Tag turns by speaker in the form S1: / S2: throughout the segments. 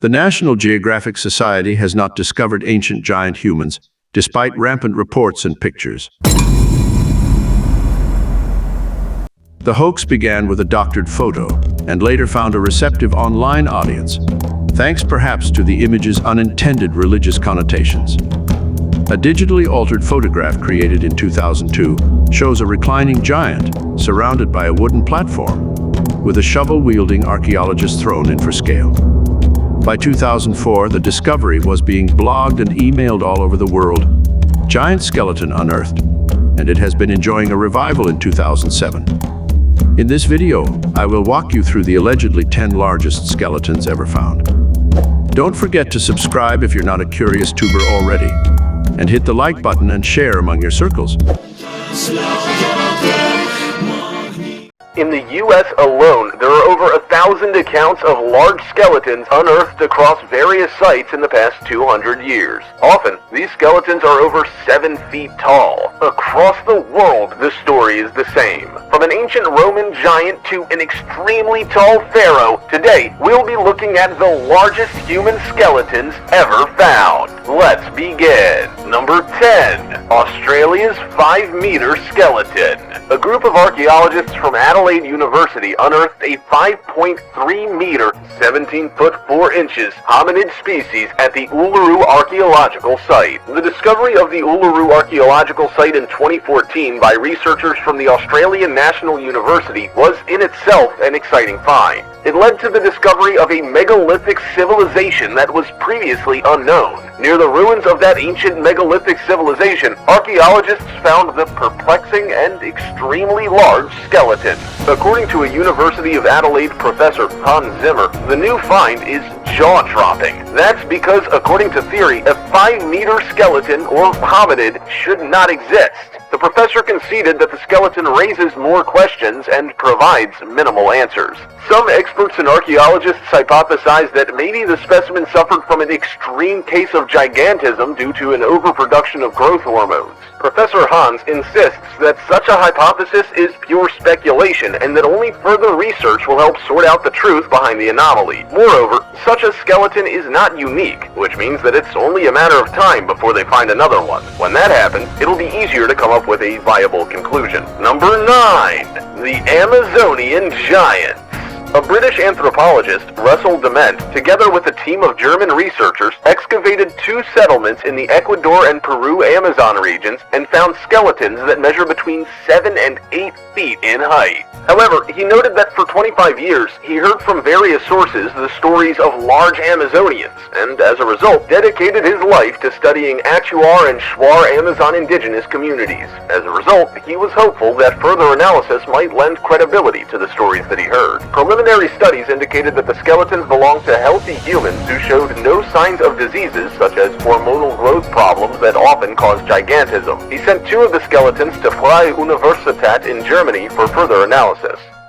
S1: The National Geographic Society has not discovered ancient giant humans, despite rampant reports and pictures. The hoax began with a doctored photo, and later found a receptive online audience, thanks perhaps to the image's unintended religious connotations. A digitally altered photograph created in 2002 shows a reclining giant surrounded by a wooden platform, with a shovel-wielding archaeologist thrown in for scale. By 2004, the discovery was being blogged and emailed all over the world. Giant skeleton unearthed, and it has been enjoying a revival in 2007. In this video, I will walk you through the allegedly 10 largest skeletons ever found. Don't forget to subscribe if you're not a curious tuber already, and hit the like button and share among your circles.
S2: In the U.S. alone, there are over 1,000 accounts of large skeletons unearthed across various sites in the past 200 years. Often, these skeletons are over 7 feet tall. Across the world, the story is the same. From an ancient Roman giant to an extremely tall pharaoh, today we'll be looking at the largest human skeletons ever found. Let's begin. Number 10. Australia's 5-meter skeleton. A group of archaeologists from Adelaide University unearthed a 5.3-meter, 17-foot 4 inches hominid species at the Uluru Archaeological Site. The discovery of the Uluru Archaeological Site in 2014 by researchers from the Australian National University was in itself an exciting find. It led to the discovery of a megalithic civilization that was previously unknown. Near the ruins of that ancient megalithic civilization, archaeologists found the perplexing and extremely large skeleton. According to a University of Adelaide professor, Hans Zimmer, the new find is jaw-dropping. That's because, according to theory, a 5-meter skeleton or hominid should not exist. The professor conceded that the skeleton raises more questions and provides minimal answers. Some experts and archaeologists hypothesize that maybe the specimen suffered from an extreme case of gigantism due to an overproduction of growth hormones. Professor Hans insists that such a hypothesis is pure speculation and that only further research will help sort out the truth behind the anomaly. Moreover, such a skeleton is not unique, which means that it's only a matter of time before they find another one. When that happens, it'll be easier to come up with a viable conclusion. Number 9. The Amazonian Giants. A British anthropologist, Russell Dement, together with a team of German researchers, excavated 2 settlements in the Ecuador and Peru Amazon regions and found skeletons that measure between 7 and 8 feet in height. However, he noted that for 25 years, he heard from various sources the stories of large Amazonians, and as a result, dedicated his life to studying Achuar and Shuar Amazon indigenous communities. As a result, he was hopeful that further analysis might lend credibility to the stories that he heard. Preliminary studies indicated that the skeletons belonged to healthy humans who showed no signs of diseases such as hormonal growth problems that often cause gigantism. He sent 2 of the skeletons to Freie Universität in Germany for further analysis.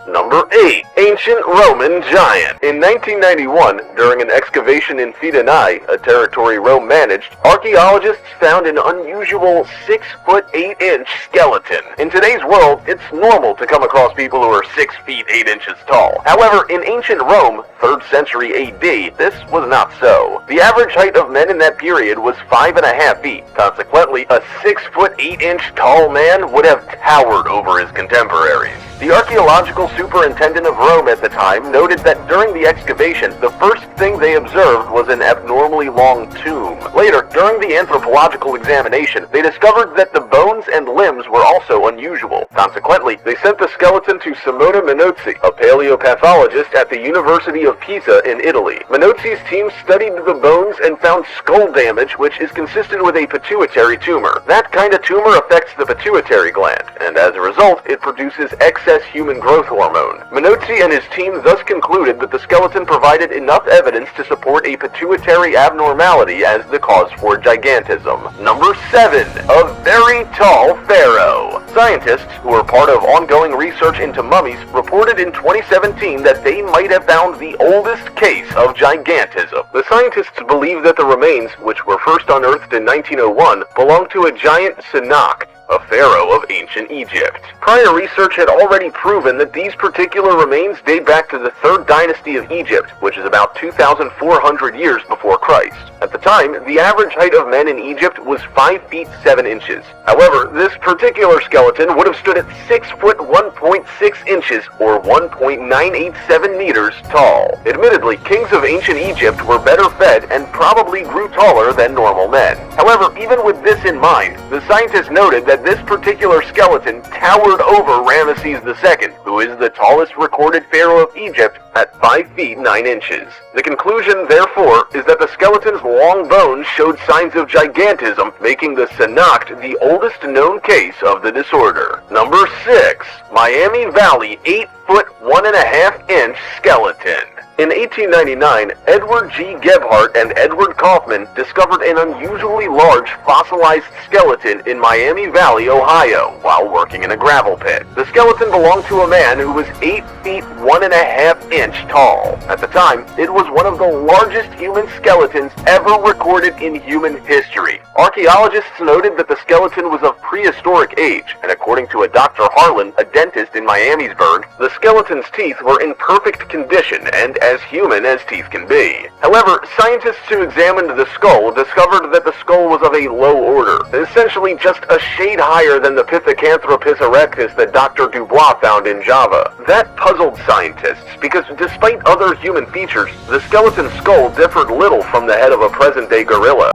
S2: Number 8. Ancient Roman Giant. In 1991, during an excavation in Fidenae, a territory Rome managed, archaeologists found an unusual 6-foot 8-inch skeleton. In today's world, it's normal to come across people who are 6 feet 8 inches tall. However, in ancient Rome, 3rd century AD, this was not so. The average height of men in that period was 5.5 feet. Consequently, a 6-foot 8-inch tall man would have towered over his contemporaries. The archaeological superintendent of Rome at the time noted that during the excavation, the first thing they observed was an abnormally long tomb. Later, during the anthropological examination, they discovered that the bones and limbs were also unusual. Consequently, they sent the skeleton to Simona Minozzi, a paleopathologist at the University of Pisa in Italy. Minozzi's team studied the bones and found skull damage, which is consistent with a pituitary tumor. That kind of tumor affects the pituitary gland, and as a result, it produces excess human growth hormone. Minozzi and his team thus concluded that the skeleton provided enough evidence to support a pituitary abnormality as the cause for gigantism. Number 7. A very tall pharaoh. Scientists, who are part of ongoing research into mummies, reported in 2017 that they might have found the oldest case of gigantism. The scientists believe that the remains, which were first unearthed in 1901, belong to a giant Sinak, a pharaoh of ancient Egypt. Prior research had already proven that these particular remains date back to the 3rd dynasty of Egypt, which is about 2,400 years before Christ. At the time, the average height of men in Egypt was 5 feet 7 inches. However, this particular skeleton would have stood at 6 foot 1.6 inches or 1.987 meters tall. Admittedly, kings of ancient Egypt were better fed and probably grew taller than normal men. However, even with this in mind, the scientists noted that this particular skeleton towered over Ramesses II, who is the tallest recorded pharaoh of Egypt at 5 feet 9 inches. The conclusion, therefore, is that the skeleton's long bones showed signs of gigantism, making the Sanakht the oldest known case of the disorder. Number 6. Miami Valley 8 foot 1.5 inch skeleton. In 1899, Edward G. Gebhardt and Edward Kaufman discovered an unusually large fossilized skeleton in Miami Valley, Ohio, while working in a gravel pit. The skeleton belonged to a man who was 8 feet 1.5 inch tall. At the time, it was one of the largest human skeletons ever recorded in human history. Archaeologists noted that the skeleton was of prehistoric age, and according to a Dr. Harlan, a dentist in Miamisburg, the skeleton's teeth were in perfect condition and as human as teeth can be. However, scientists who examined the skull discovered that the skull was of a low order, essentially just a shade higher than the Pithecanthropus erectus that Dr. Dubois found in Java. That puzzled scientists because despite other human features, the skeleton skull differed little from the head of a present-day gorilla.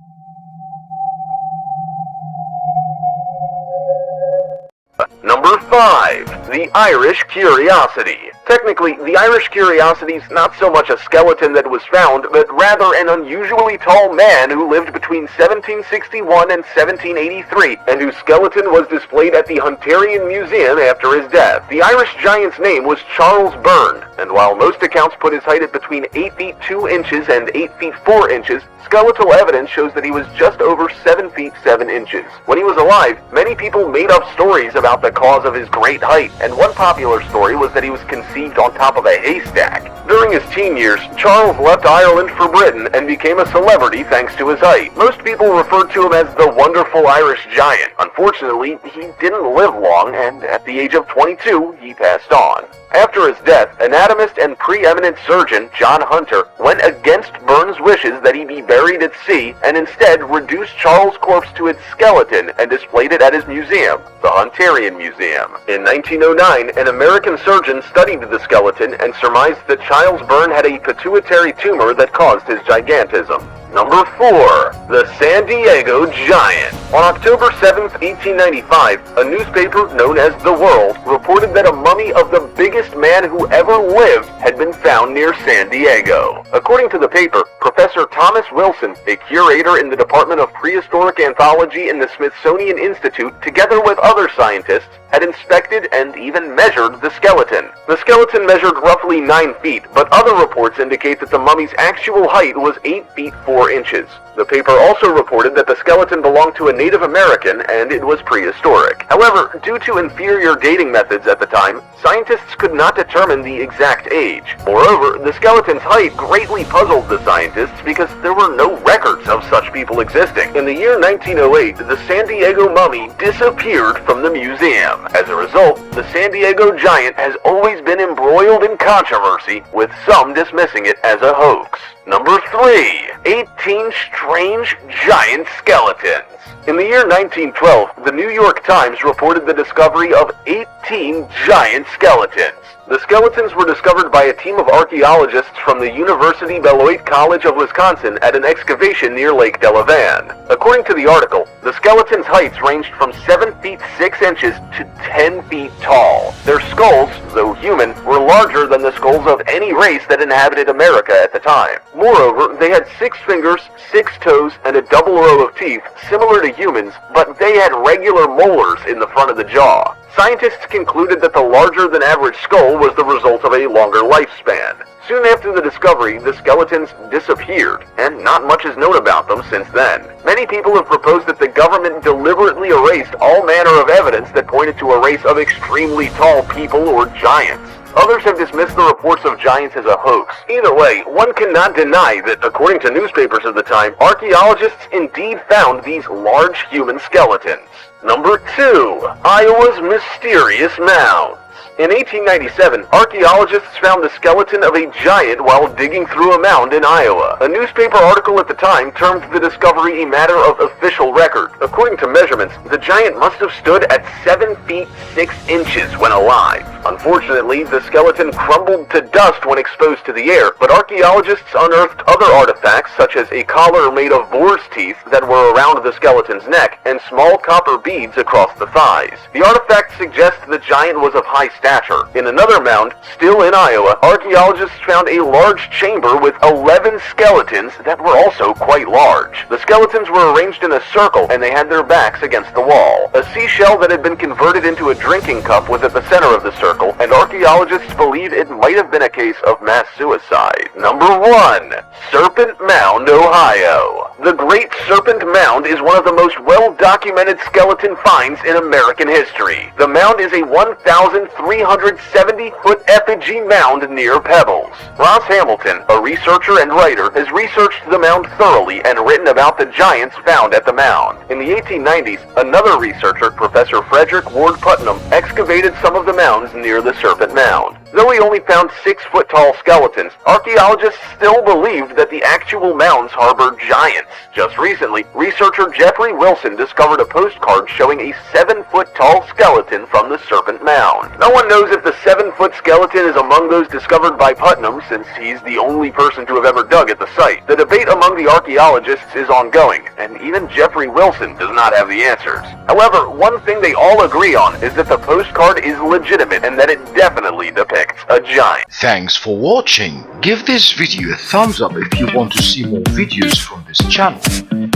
S2: Number 5. The Irish Curiosity. Technically, the Irish Curiosity is not so much a skeleton that was found, but rather an unusually tall man who lived between 1761 and 1783, and whose skeleton was displayed at the Hunterian Museum after his death. The Irish giant's name was Charles Byrne, and while most accounts put his height at between 8 feet 2 inches and 8 feet 4 inches, skeletal evidence shows that he was just over 7 feet 7 inches. When he was alive, many people made up stories about the cause of his great height, and one popular story was that he was conceived on top of a haystack. During his teen years, Charles left Ireland for Britain and became a celebrity thanks to his height. Most people referred to him as the Wonderful Irish Giant. Unfortunately, he didn't live long, and at the age of 22, he passed on. After his death, anatomist and preeminent surgeon John Hunter went against Byrne's wishes that he be buried at sea and instead reduced Charles' corpse to its skeleton and displayed it at his museum, the Hunterian Museum. In 1909, an American surgeon studied the skeleton and surmised that Charles Byrne had a pituitary tumor that caused his gigantism. Number 4. The San Diego Giant. On October 7, 1895, a newspaper known as The World reported that a mummy of the biggest man who ever lived had been found near San Diego. According to the paper, Professor Thomas Wilson, a curator in the Department of Prehistoric Anthropology in the Smithsonian Institute, together with other scientists, had inspected and even measured the skeleton. The skeleton measured roughly 9 feet, but other reports indicate that the mummy's actual height was 8 feet 4 inches. The paper also reported that the skeleton belonged to a Native American and it was prehistoric. However, due to inferior dating methods at the time, scientists could not determine the exact age. Moreover, the skeleton's height greatly puzzled the scientists because there were no records of such people existing. In the year 1908, the San Diego mummy disappeared from the museum. As a result, the San Diego Giant has always been embroiled in controversy, with some dismissing it as a hoax. Number 3. 18 strange giant skeletons. In the year 1912, the New York Times reported the discovery of 18 giant skeletons. The skeletons were discovered by a team of archaeologists from the University Beloit College of Wisconsin at an excavation near Lake Delavan. According to the article, the skeletons' heights ranged from 7 feet 6 inches to 10 feet tall. Their skulls, though human, were larger than the skulls of any race that inhabited America at the time. Moreover, they had 6 fingers, 6 toes, and a double row of teeth, similar to humans, but they had regular molars in the front of the jaw. Scientists concluded that the larger-than-average skull was the result of a longer lifespan. Soon after the discovery, the skeletons disappeared, and not much is known about them since then. Many people have proposed that the government deliberately erased all manner of evidence that pointed to a race of extremely tall people or giants. Others have dismissed the reports of giants as a hoax. Either way, one cannot deny that, according to newspapers of the time, archaeologists indeed found these large human skeletons. Number 2. Iowa's Mysterious Mounds. In 1897, archaeologists found the skeleton of a giant while digging through a mound in Iowa. A newspaper article at the time termed the discovery a matter of official record. According to measurements, the giant must have stood at 7 feet 6 inches when alive. Unfortunately, the skeleton crumbled to dust when exposed to the air, but archaeologists unearthed other artifacts such as a collar made of boar's teeth that were around the skeleton's neck and small copper beads across the thighs. The artifacts suggest the giant was of high stature. In another mound, still in Iowa, archaeologists found a large chamber with 11 skeletons that were also quite large. The skeletons were arranged in a circle and they had their backs against the wall. A seashell that had been converted into a drinking cup was at the center of the circle, and archaeologists believe it might have been a case of mass suicide. Number 1. Serpent Mound, Ohio. The Great Serpent Mound is one of the most well-documented skeleton finds in American history. The mound is a 1,370-foot effigy mound near Pebbles. Ross Hamilton, a researcher and writer, has researched the mound thoroughly and written about the giants found at the mound. In the 1890s, another researcher, Professor Frederick Ward Putnam, excavated some of the mounds near the Serpent Mound. Though he only found 6-foot-tall skeletons, archaeologists still believed that the actual mounds harbored giants. Just recently, researcher Jeffrey Wilson discovered a postcard showing a 7-foot-tall skeleton from the Serpent Mound. No one knows if the 7-foot skeleton is among those discovered by Putnam, since he's the only person to have ever dug at the site. The debate among the archaeologists is ongoing, and even Jeffrey Wilson does not have the answers. However, one thing they all agree on is that the postcard is legitimate and that it definitely depicts a giant.
S3: Thanks for watching. Give this video a thumbs up if you want to see more videos from this channel.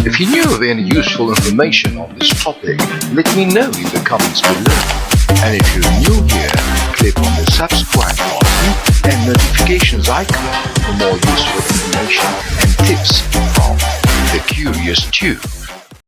S3: If you knew of any useful information on this topic, let me know in the comments below. And if you're new here, click on the subscribe button and notifications icon for more useful information and tips from The Curious Tube.